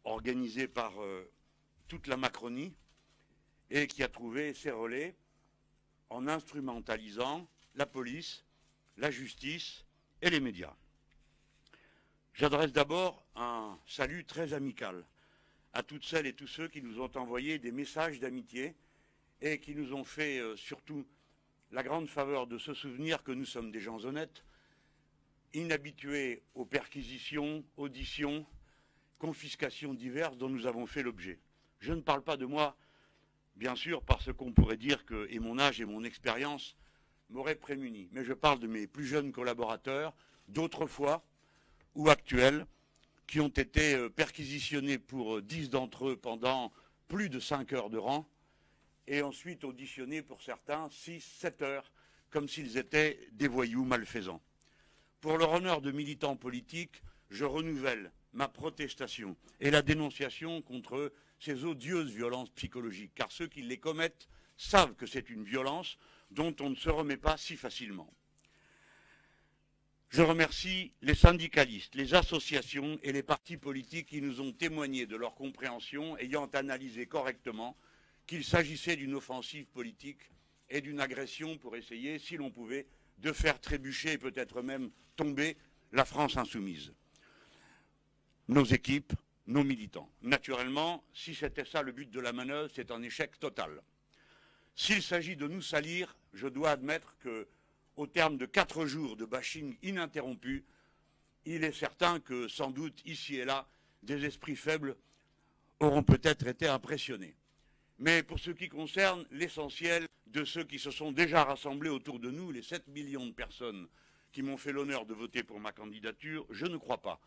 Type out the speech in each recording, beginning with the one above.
organisé par toute la Macronie et qui a trouvé ses relais en instrumentalisant la police, la justice et les médias. J'adresse d'abord un salut très amical à toutes celles et tous ceux qui nous ont envoyé des messages d'amitié et qui nous ont fait surtout la grande faveur de se souvenir que nous sommes des gens honnêtes, inhabitués aux perquisitions, auditions, confiscations diverses dont nous avons fait l'objet. Je ne parle pas de moi, bien sûr, parce qu'on pourrait dire que et mon âge et mon expérience m'auraient prémuni, mais je parle de mes plus jeunes collaborateurs, d'autrefois ou actuels, qui ont été perquisitionnés pour 10 d'entre eux pendant plus de 5 heures de rang, et ensuite auditionnés pour certains 6, 7 heures, comme s'ils étaient des voyous malfaisants. Pour leur honneur de militants politiques, je renouvelle ma protestation et la dénonciation contre ces odieuses violences psychologiques, car ceux qui les commettent savent que c'est une violence dont on ne se remet pas si facilement. Je remercie les syndicalistes, les associations et les partis politiques qui nous ont témoigné de leur compréhension, ayant analysé correctement qu'il s'agissait d'une offensive politique et d'une agression pour essayer, si l'on pouvait, de faire trébucher et peut-être même tomber la France insoumise. Nos équipes, nos militants. Naturellement, si c'était ça le but de la manœuvre, c'est un échec total. S'il s'agit de nous salir, je dois admettre que, au terme de 4 jours de bashing ininterrompu, il est certain que, sans doute, ici et là, des esprits faibles auront peut-être été impressionnés. Mais pour ce qui concerne l'essentiel de ceux qui se sont déjà rassemblés autour de nous, les 7 millions de personnes qui m'ont fait l'honneur de voter pour ma candidature, je ne crois pas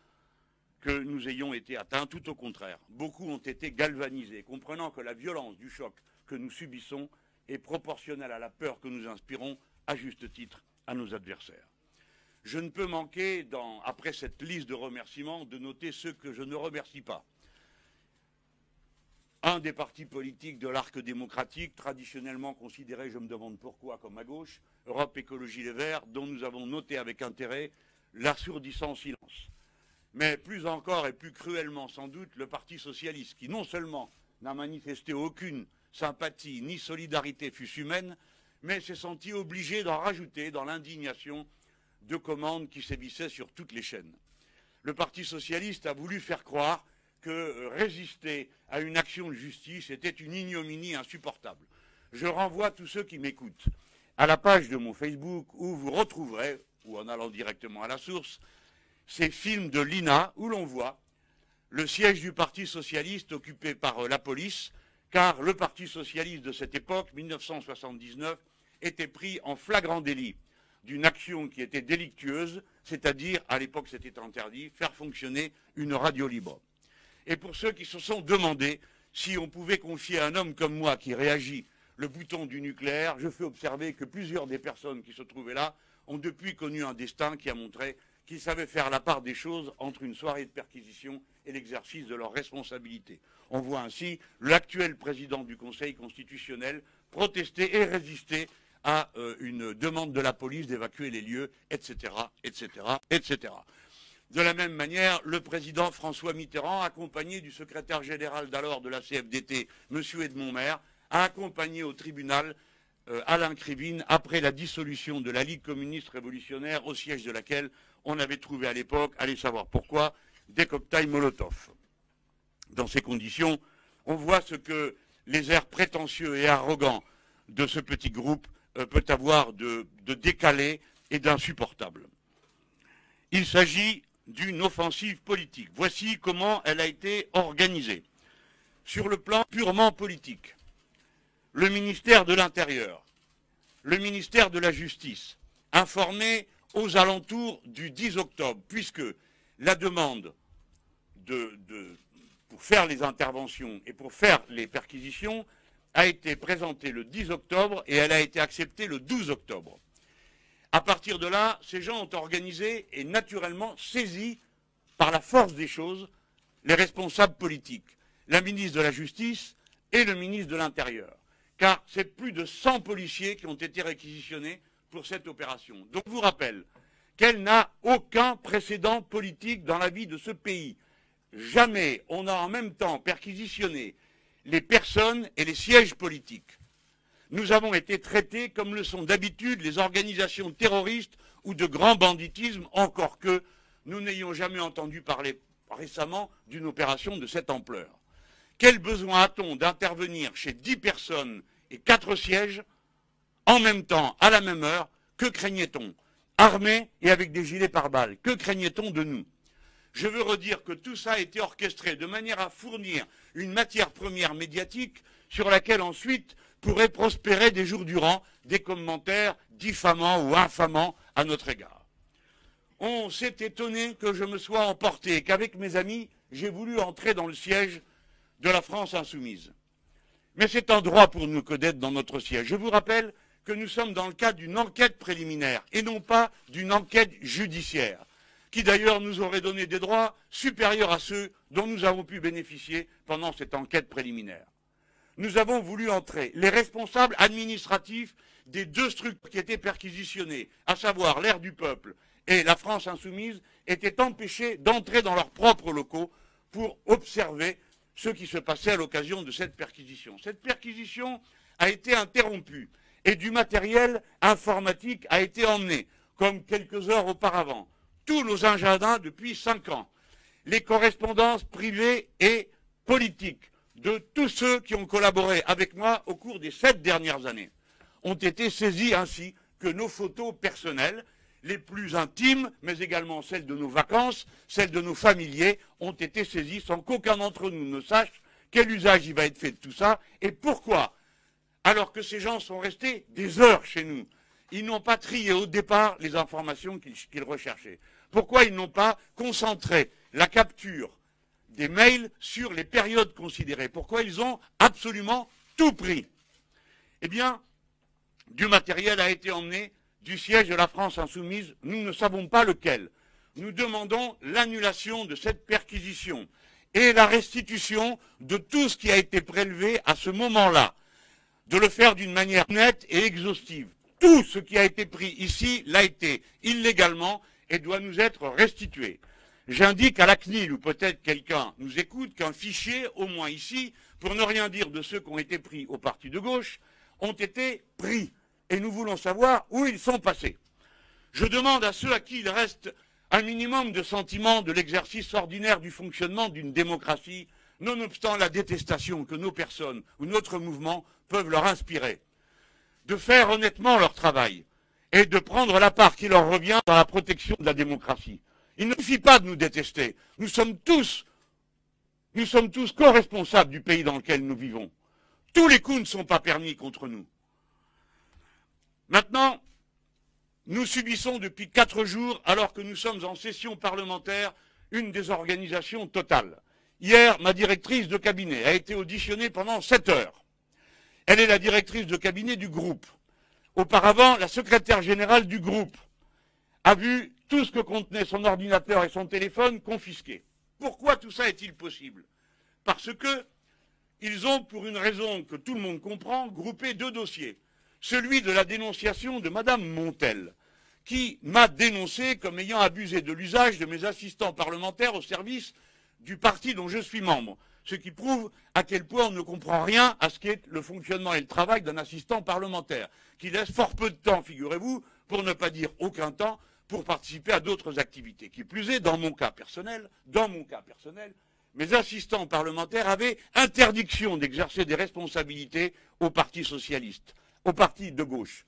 que nous ayons été atteints, tout au contraire. Beaucoup ont été galvanisés, comprenant que la violence du choc que nous subissons est proportionnelle à la peur que nous inspirons, à juste titre, à nos adversaires. Je ne peux manquer, après cette liste de remerciements, de noter ceux que je ne remercie pas. Un des partis politiques de l'arc démocratique, traditionnellement considéré, je me demande pourquoi, comme à gauche, Europe Écologie Les Verts, dont nous avons noté avec intérêt l'assourdissant silence. Mais plus encore et plus cruellement sans doute, le Parti socialiste, qui non seulement n'a manifesté aucune sympathie ni solidarité fût-ce humaine, mais s'est senti obligé d'en rajouter dans l'indignation de commandes qui sévissaient sur toutes les chaînes. Le Parti socialiste a voulu faire croire que résister à une action de justice était une ignominie insupportable. Je renvoie tous ceux qui m'écoutent à la page de mon Facebook où vous retrouverez, ou en allant directement à la source, ces films de l'INA où l'on voit le siège du Parti socialiste occupé par la police, car le Parti socialiste de cette époque, 1979, était pris en flagrant délit d'une action qui était délictueuse, c'est-à-dire, à l'époque c'était interdit, faire fonctionner une radio libre. Et pour ceux qui se sont demandé si on pouvait confier à un homme comme moi qui réagit le bouton du nucléaire, je fais observer que plusieurs des personnes qui se trouvaient là ont depuis connu un destin qui a montré qu'ils savaient faire la part des choses entre une soirée de perquisition et l'exercice de leurs responsabilités. On voit ainsi l'actuel président du Conseil constitutionnel protester et résister à une demande de la police d'évacuer les lieux, etc., etc., etc. De la même manière, le président François Mitterrand, accompagné du secrétaire général d'alors de la CFDT, M. Edmond Maire, a accompagné au tribunal Alain Krivine après la dissolution de la Ligue communiste révolutionnaire, au siège de laquelle on avait trouvé à l'époque, allez savoir pourquoi, des cocktails Molotov. Dans ces conditions, on voit ce que les airs prétentieux et arrogants de ce petit groupe peut avoir de décalé et d'insupportable. Il s'agit d'une offensive politique. Voici comment elle a été organisée. Sur le plan purement politique, le ministère de l'Intérieur, le ministère de la Justice, informés aux alentours du 10 octobre, puisque la demande pour faire les interventions et pour faire les perquisitions a été présentée le 10 octobre et elle a été acceptée le 12 octobre. À partir de là, ces gens ont organisé et naturellement saisi par la force des choses les responsables politiques, la ministre de la Justice et le ministre de l'Intérieur. Car c'est plus de 100 policiers qui ont été réquisitionnés pour cette opération. Donc je vous rappelle qu'elle n'a aucun précédent politique dans la vie de ce pays. jamais on n'a en même temps perquisitionné les personnes et les sièges politiques. Nous avons été traités comme le sont d'habitude les organisations terroristes ou de grand banditisme, encore que nous n'ayons jamais entendu parler récemment d'une opération de cette ampleur. Quel besoin a-t-on d'intervenir chez 10 personnes et 4 sièges en même temps, à la même heure? Que craignait-on? Armés et avec des gilets pare-balles, que craignait-on de nous? Je veux redire que tout ça a été orchestré de manière à fournir une matière première médiatique sur laquelle ensuite pourraient prospérer des jours durant des commentaires diffamants ou infamants à notre égard. On s'est étonné que je me sois emporté et qu'avec mes amis, j'ai voulu entrer dans le siège de la France insoumise. Mais c'est un droit pour nous que d'être dans notre siège. Je vous rappelle que nous sommes dans le cadre d'une enquête préliminaire et non pas d'une enquête judiciaire, qui d'ailleurs nous aurait donné des droits supérieurs à ceux dont nous avons pu bénéficier pendant cette enquête préliminaire. Nous avons voulu entrer. Les responsables administratifs des 2 structures qui étaient perquisitionnées, à savoir l'Air du Peuple et la France Insoumise, étaient empêchés d'entrer dans leurs propres locaux pour observer ce qui se passait à l'occasion de cette perquisition. Cette perquisition a été interrompue et du matériel informatique a été emmené, comme quelques heures auparavant. Tous nos agendas depuis 5 ans, les correspondances privées et politiques de tous ceux qui ont collaboré avec moi au cours des 7 dernières années ont été saisis, ainsi que nos photos personnelles, les plus intimes, mais également celles de nos vacances, celles de nos familiers, ont été saisies sans qu'aucun d'entre nous ne sache quel usage il va être fait de tout ça et pourquoi, alors que ces gens sont restés des heures chez nous. Ils n'ont pas trié au départ les informations qu'ils recherchaient. Pourquoi ils n'ont pas concentré la capture des mails sur les périodes considérées? Pourquoi ils ont absolument tout pris? Eh bien, du matériel a été emmené du siège de la France Insoumise, nous ne savons pas lequel. Nous demandons l'annulation de cette perquisition et la restitution de tout ce qui a été prélevé à ce moment-là, de le faire d'une manière nette et exhaustive. Tout ce qui a été pris ici l'a été illégalement et doit nous être restitué. J'indique à la CNIL, ou peut-être quelqu'un nous écoute, qu'un fichier, au moins ici, pour ne rien dire de ceux qui ont été pris au parti de gauche, ont été pris. Et nous voulons savoir où ils sont passés. Je demande à ceux à qui il reste un minimum de sentiment de l'exercice ordinaire du fonctionnement d'une démocratie, nonobstant la détestation que nos personnes ou notre mouvement peuvent leur inspirer, de faire honnêtement leur travail et de prendre la part qui leur revient dans la protection de la démocratie. Il ne suffit pas de nous détester. Nous sommes tous co-responsables du pays dans lequel nous vivons. Tous les coups ne sont pas permis contre nous. Maintenant, nous subissons depuis 4 jours, alors que nous sommes en session parlementaire, une désorganisation totale. Hier, ma directrice de cabinet a été auditionnée pendant 7 heures. Elle est la directrice de cabinet du groupe. Auparavant, la secrétaire générale du groupe a vu tout ce que contenait son ordinateur et son téléphone confisqués. Pourquoi tout ça est-il possible? Parce que ils ont, pour une raison que tout le monde comprend, groupé 2 dossiers. Celui de la dénonciation de Madame Montel, qui m'a dénoncé comme ayant abusé de l'usage de mes assistants parlementaires au service du parti dont je suis membre. Ce qui prouve à quel point on ne comprend rien à ce qu'est le fonctionnement et le travail d'un assistant parlementaire, qui laisse fort peu de temps, figurez-vous, pour ne pas dire aucun temps, pour participer à d'autres activités. Qui plus est, dans mon cas personnel, mes assistants parlementaires avaient interdiction d'exercer des responsabilités au Parti socialiste, au parti de gauche.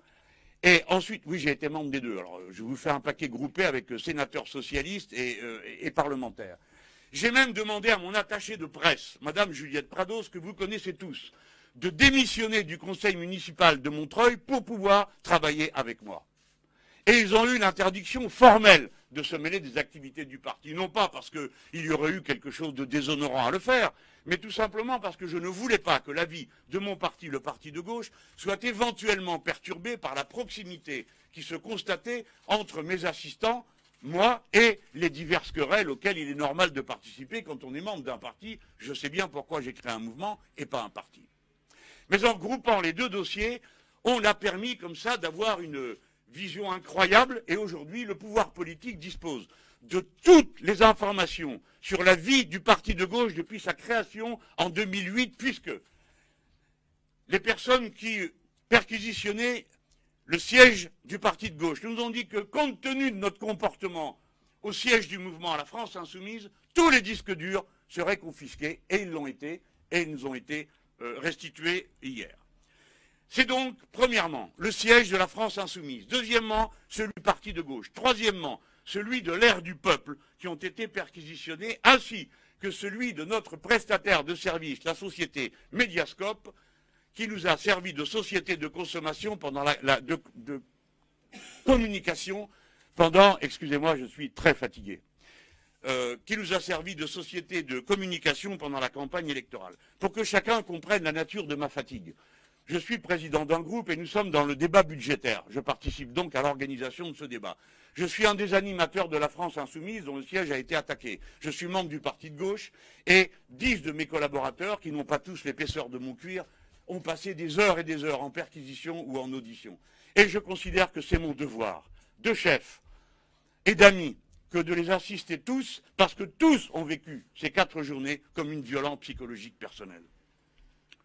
Et ensuite, oui, j'ai été membre des 2. Alors, je vous fais un paquet groupé avec sénateurs socialistes et parlementaires. J'ai même demandé à mon attachée de presse, Madame Juliette Prados, que vous connaissez tous, de démissionner du conseil municipal de Montreuil pour pouvoir travailler avec moi. Et ils ont eu l'interdiction formelle de se mêler des activités du parti. Non pas parce qu'il y aurait eu quelque chose de déshonorant à le faire, mais tout simplement parce que je ne voulais pas que la vie de mon parti, le parti de gauche, soit éventuellement perturbée par la proximité qui se constatait entre mes assistants, moi, et les diverses querelles auxquelles il est normal de participer quand on est membre d'un parti. Je sais bien pourquoi j'ai créé un mouvement et pas un parti. Mais en groupant les 2 dossiers, on a permis comme ça d'avoir une vision incroyable, et aujourd'hui, le pouvoir politique dispose de toutes les informations sur la vie du parti de gauche depuis sa création en 2008, puisque les personnes qui perquisitionnaient le siège du parti de gauche nous ont dit que, compte tenu de notre comportement au siège du mouvement La France Insoumise, tous les disques durs seraient confisqués, et ils l'ont été, et ils nous ont été restitués hier. C'est donc, premièrement, le siège de la France Insoumise. Deuxièmement, celui du parti de gauche. Troisièmement, celui de l'Air du Peuple, qui ont été perquisitionnés, ainsi que celui de notre prestataire de service, la société Mediascope, qui nous a servi de société de consommation pendant de communication pendant, excusez-moi, je suis très fatigué, qui nous a servi de société de communication pendant la campagne électorale. Pour que chacun comprenne la nature de ma fatigue. Je suis président d'un groupe et nous sommes dans le débat budgétaire. Je participe donc à l'organisation de ce débat. Je suis un des animateurs de la France Insoumise dont le siège a été attaqué. Je suis membre du parti de gauche et 10 de mes collaborateurs, qui n'ont pas tous l'épaisseur de mon cuir, ont passé des heures et des heures en perquisition ou en audition. Et je considère que c'est mon devoir de chef et d'amis que de les assister tous, parce que tous ont vécu ces 4 journées comme une violence psychologique personnelle.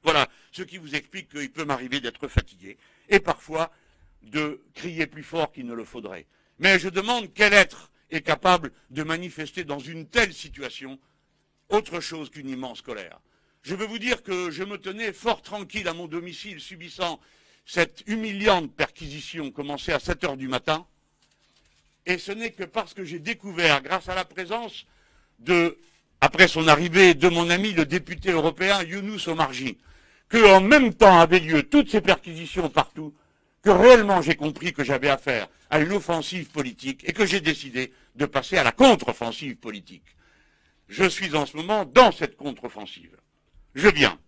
Voilà ce qui vous explique qu'il peut m'arriver d'être fatigué et parfois de crier plus fort qu'il ne le faudrait. Mais je demande quel être est capable de manifester dans une telle situation autre chose qu'une immense colère. Je veux vous dire que je me tenais fort tranquille à mon domicile subissant cette humiliante perquisition commencée à 7 heures du matin. Et ce n'est que parce que j'ai découvert, grâce à la présence après son arrivée, de mon ami le député européen Younous Omarjee, qu'en même temps avaient lieu toutes ces perquisitions partout, que réellement j'ai compris que j'avais affaire à une offensive politique et que j'ai décidé de passer à la contre-offensive politique. Je suis en ce moment dans cette contre-offensive. Je viens.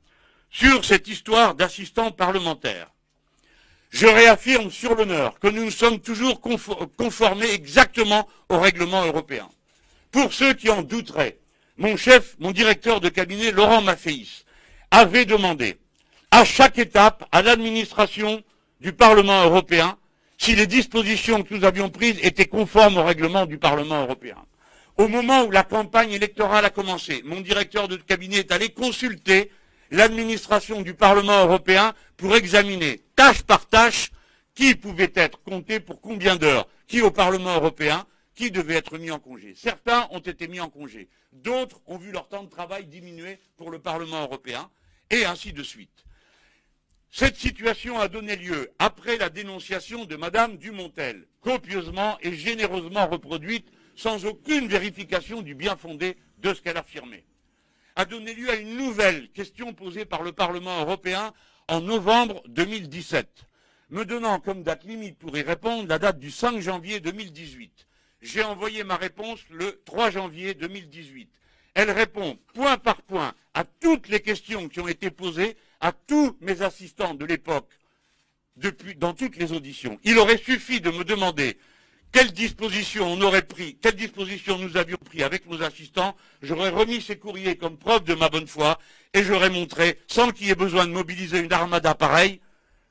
Sur cette histoire d'assistant parlementaire, je réaffirme sur l'honneur que nous nous sommes toujours conformés exactement au règlement européen. Pour ceux qui en douteraient, mon directeur de cabinet, Laurent Mafféis, avait demandé à chaque étape à l'administration du Parlement européen si les dispositions que nous avions prises étaient conformes au règlement du Parlement européen. Au moment où la campagne électorale a commencé, mon directeur de cabinet est allé consulter l'administration du Parlement européen pour examiner, tâche par tâche, qui pouvait être compté pour combien d'heures, qui au Parlement européen, qui devait être mis en congé. Certains ont été mis en congé, d'autres ont vu leur temps de travail diminuer pour le Parlement européen, et ainsi de suite. Cette situation a donné lieu, après la dénonciation de Madame Dumontel, copieusement et généreusement reproduite, sans aucune vérification du bien fondé de ce qu'elle affirmait, a donné lieu à une nouvelle question posée par le Parlement européen en novembre 2017, me donnant comme date limite pour y répondre la date du 5 janvier 2018. J'ai envoyé ma réponse le 3 janvier 2018. Elle répond point par point à toutes les questions qui ont été posées à tous mes assistants de l'époque, dans toutes les auditions. Il aurait suffi de me demander quelles dispositions on aurait pris, quelles dispositions nous avions pris avec nos assistants, j'aurais remis ces courriers comme preuve de ma bonne foi et j'aurais montré, sans qu'il y ait besoin de mobiliser une armada pareille,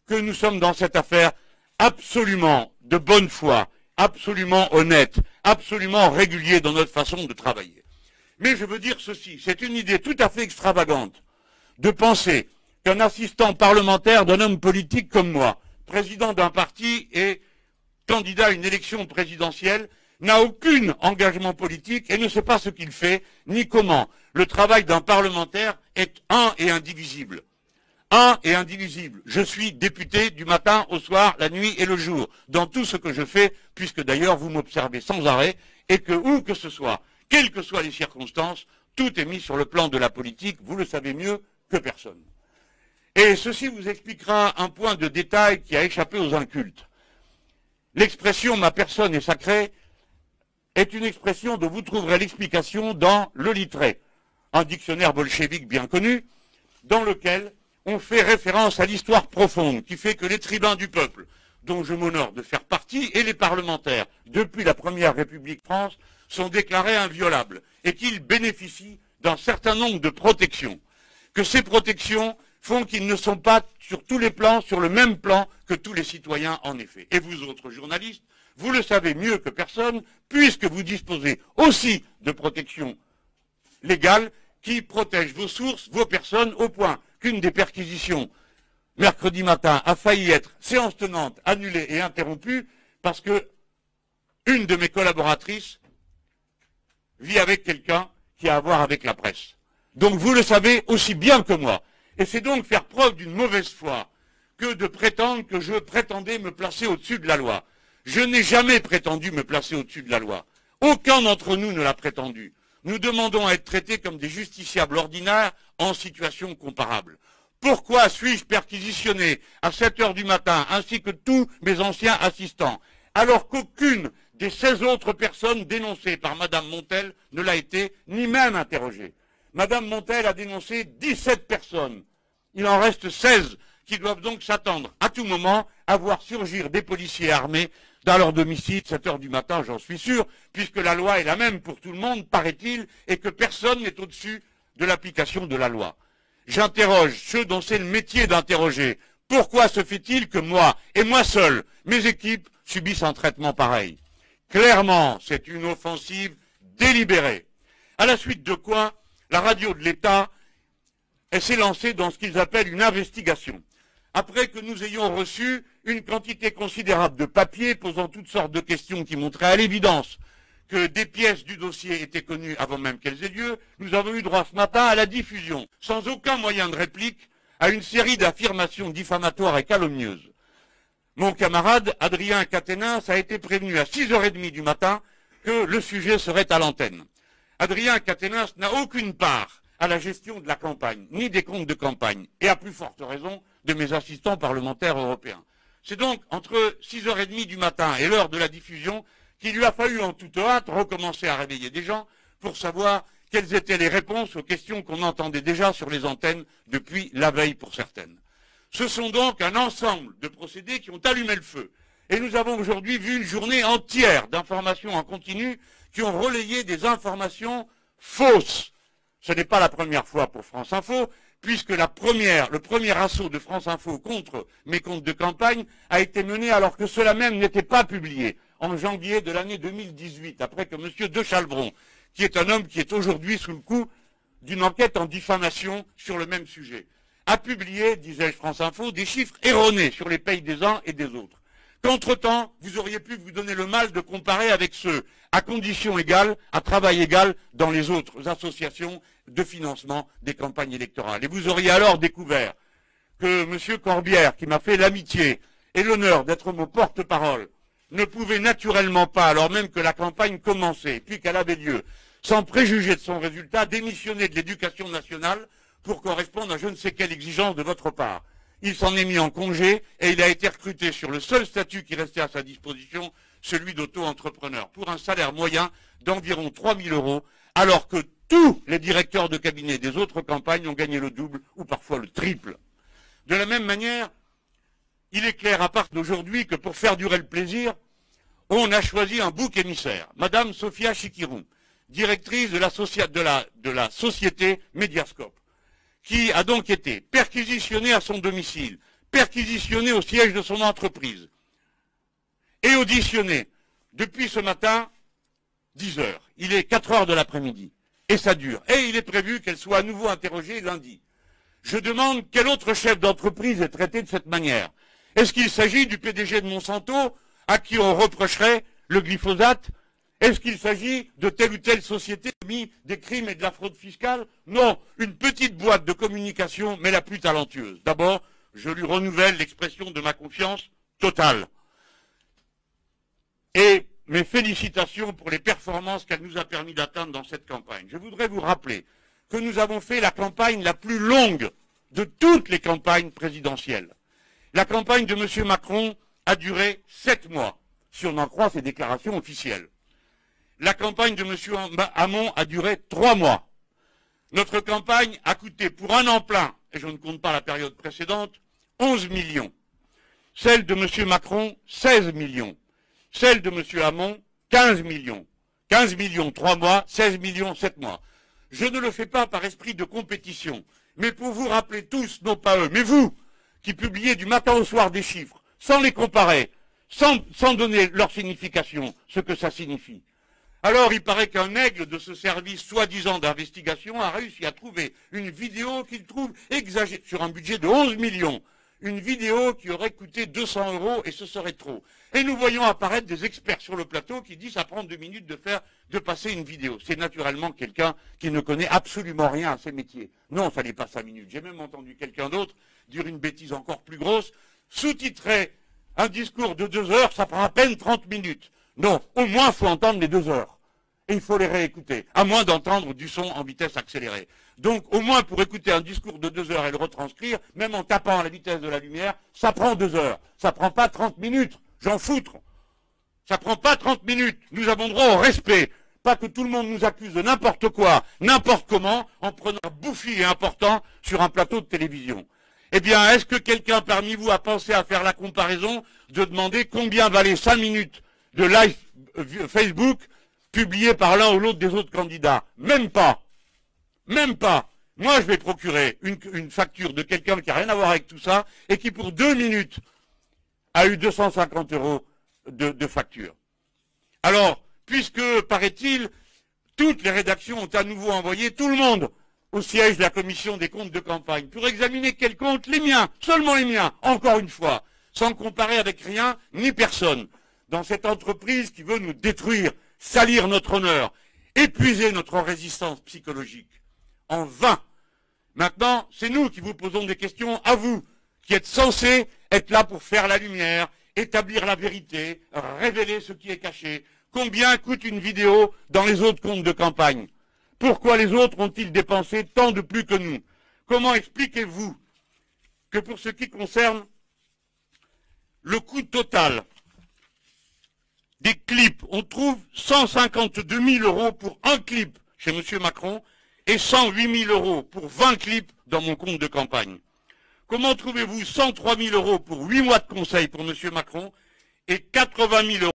que nous sommes dans cette affaire absolument de bonne foi, absolument honnête, absolument régulier dans notre façon de travailler. Mais je veux dire ceci, c'est une idée tout à fait extravagante de penser qu'un assistant parlementaire d'un homme politique comme moi, président d'un parti et candidat à une élection présidentielle, n'a aucun engagement politique et ne sait pas ce qu'il fait, ni comment. Le travail d'un parlementaire est un et indivisible. Un et indivisible. Je suis député du matin au soir, la nuit et le jour, dans tout ce que je fais, puisque d'ailleurs vous m'observez sans arrêt, et que où que ce soit, quelles que soient les circonstances, tout est mis sur le plan de la politique, vous le savez mieux que personne. Et ceci vous expliquera un point de détail qui a échappé aux incultes. L'expression « ma personne est sacrée » est une expression dont vous trouverez l'explication dans le Littré, un dictionnaire bolchevique bien connu, dans lequel on fait référence à l'histoire profonde qui fait que les tribuns du peuple, dont je m'honore de faire partie, et les parlementaires, depuis la Première République France, sont déclarés inviolables et qu'ils bénéficient d'un certain nombre de protections. Que ces protections font qu'ils ne sont pas sur tous les plans, sur le même plan que tous les citoyens en effet. Et vous autres journalistes, Vous le savez mieux que personne, puisque vous disposez aussi de protection légale qui protège vos sources, vos personnes, au point qu'une des perquisitions mercredi matin a failli être séance tenante, annulée et interrompue parce que une de mes collaboratrices vit avec quelqu'un qui a à voir avec la presse. Donc vous le savez aussi bien que moi. Et c'est donc faire preuve d'une mauvaise foi que de prétendre que je prétendais me placer au-dessus de la loi. Je n'ai jamais prétendu me placer au-dessus de la loi. Aucun d'entre nous ne l'a prétendu. Nous demandons à être traités comme des justiciables ordinaires en situation comparable. Pourquoi suis-je perquisitionné à 7 heures du matin, ainsi que tous mes anciens assistants, alors qu'aucune des 16 autres personnes dénoncées par Madame Montel ne l'a été, ni même interrogée? Madame Montel a dénoncé 17 personnes. Il en reste 16 qui doivent donc s'attendre à tout moment à voir surgir des policiers armés dans leur domicile, 7 heures du matin, j'en suis sûr, puisque la loi est la même pour tout le monde, paraît-il, et que personne n'est au-dessus de l'application de la loi. J'interroge ceux dont c'est le métier d'interroger. Pourquoi se fait-il que moi, et moi seul, mes équipes subissent un traitement pareil? Clairement, c'est une offensive délibérée. À la suite de quoi, la radio de l'État s'est lancée dans ce qu'ils appellent une investigation. Après que nous ayons reçu une quantité considérable de papiers posant toutes sortes de questions qui montraient à l'évidence que des pièces du dossier étaient connues avant même qu'elles aient lieu, nous avons eu droit ce matin à la diffusion, sans aucun moyen de réplique, à une série d'affirmations diffamatoires et calomnieuses. Mon camarade, Adrien Quatennens, a été prévenu à 6h30 du matin que le sujet serait à l'antenne. Adrien Quatennens n'a aucune part à la gestion de la campagne, ni des comptes de campagne, et à plus forte raison de mes assistants parlementaires européens. C'est donc entre 6h30 du matin et l'heure de la diffusion qu'il lui a fallu en toute hâte recommencer à réveiller des gens pour savoir quelles étaient les réponses aux questions qu'on entendait déjà sur les antennes depuis la veille pour certaines. Ce sont donc un ensemble de procédés qui ont allumé le feu. Et nous avons aujourd'hui vu une journée entière d'informations en continu qui ont relayé des informations fausses. Ce n'est pas la première fois pour France Info, puisque le premier assaut de France Info contre mes comptes de campagne a été mené alors que cela même n'était pas publié, en janvier de l'année 2018, après que M. de Chalbron, qui est un homme qui est aujourd'hui sous le coup d'une enquête en diffamation sur le même sujet, a publié, disais-je France Info, des chiffres erronés sur les payes des uns et des autres. Qu'entre-temps, vous auriez pu vous donner le mal de comparer avec ceux, à conditions égales, à travail égal, dans les autres associations de financement des campagnes électorales. Et vous auriez alors découvert que M. Corbière, qui m'a fait l'amitié et l'honneur d'être mon porte-parole, ne pouvait naturellement pas, alors même que la campagne commençait, puis qu'elle avait lieu, sans préjuger de son résultat, démissionner de l'éducation nationale pour correspondre à je ne sais quelle exigence de votre part. Il s'en est mis en congé et il a été recruté sur le seul statut qui restait à sa disposition, celui d'auto-entrepreneur, pour un salaire moyen d'environ 3 000 €, alors que tous les directeurs de cabinet des autres campagnes ont gagné le double ou parfois le triple. De la même manière, il est clair à partir d'aujourd'hui que pour faire durer le plaisir, on a choisi un bouc émissaire, Madame Sophia Chikirou, directrice de la société Mediascope, qui a donc été perquisitionnée à son domicile, perquisitionnée au siège de son entreprise, et auditionnée depuis ce matin, 10 heures. Il est 4 heures de l'après-midi, et ça dure. Et il est prévu qu'elle soit à nouveau interrogée lundi. Je demande quel autre chef d'entreprise est traité de cette manière. Est-ce qu'il s'agit du PDG de Monsanto, à qui on reprocherait le glyphosate? Est-ce qu'il s'agit de telle ou telle société qui a commis des crimes et de la fraude fiscale? Non, une petite boîte de communication, mais la plus talentueuse. D'abord, je lui renouvelle l'expression de ma confiance totale. Et mes félicitations pour les performances qu'elle nous a permis d'atteindre dans cette campagne. Je voudrais vous rappeler que nous avons fait la campagne la plus longue de toutes les campagnes présidentielles. La campagne de M. Macron a duré 7 mois, si on en croit ses déclarations officielles. La campagne de M. Hamon a duré 3 mois. Notre campagne a coûté pour un an plein, et je ne compte pas la période précédente, 11 millions. Celle de M. Macron, 16 millions. Celle de M. Hamon, 15 millions. 15 millions 3 mois, 16 millions 7 mois. Je ne le fais pas par esprit de compétition, mais pour vous rappeler tous, non pas eux, mais vous, qui publiez du matin au soir des chiffres, sans les comparer, sans donner leur signification, ce que ça signifie. Alors, il paraît qu'un aigle de ce service soi-disant d'investigation a réussi à trouver une vidéo qu'il trouve exagérée, sur un budget de 11 millions. Une vidéo qui aurait coûté 200 € et ce serait trop. Et nous voyons apparaître des experts sur le plateau qui disent ça prend 2 minutes de passer une vidéo. C'est naturellement quelqu'un qui ne connaît absolument rien à ces métiers. Non, ça n'est pas 5 minutes. J'ai même entendu quelqu'un d'autre dire une bêtise encore plus grosse, sous-titrer un discours de 2 heures, ça prend à peine 30 minutes. Non, au moins il faut entendre les 2 heures. Et il faut les réécouter, à moins d'entendre du son en vitesse accélérée. Donc, au moins pour écouter un discours de 2 heures et le retranscrire, même en tapant à la vitesse de la lumière, ça prend 2 heures. Ça prend pas 30 minutes. J'en foutre. Ça prend pas 30 minutes. Nous avons droit au respect. Pas que tout le monde nous accuse de n'importe quoi, n'importe comment, en prenant un bouffi et important sur un plateau de télévision. Eh bien, est-ce que quelqu'un parmi vous a pensé à faire la comparaison de demander combien valaient 5 minutes de live Facebook publié par l'un ou l'autre des autres candidats? Même pas. Même pas. Moi, je vais procurer une facture de quelqu'un qui n'a rien à voir avec tout ça et qui, pour 2 minutes, a eu 250 € de facture. Alors, puisque, paraît-il, toutes les rédactions ont à nouveau envoyé tout le monde au siège de la commission des comptes de campagne pour examiner quels comptes, les miens, seulement les miens, encore une fois, sans comparer avec rien ni personne, dans cette entreprise qui veut nous détruire, salir notre honneur, épuiser notre résistance psychologique. En vain. Maintenant, c'est nous qui vous posons des questions à vous, qui êtes censés être là pour faire la lumière, établir la vérité, révéler ce qui est caché. Combien coûte une vidéo dans les autres comptes de campagne? Pourquoi les autres ont-ils dépensé tant de plus que nous? Comment expliquez-vous que pour ce qui concerne le coût total des clips, on trouve 152 000 € pour un clip chez M. Macron et 108 000 € pour 20 clips dans mon compte de campagne? Comment trouvez-vous 103 000 € pour 8 mois de conseil pour M. Macron et 80 000 €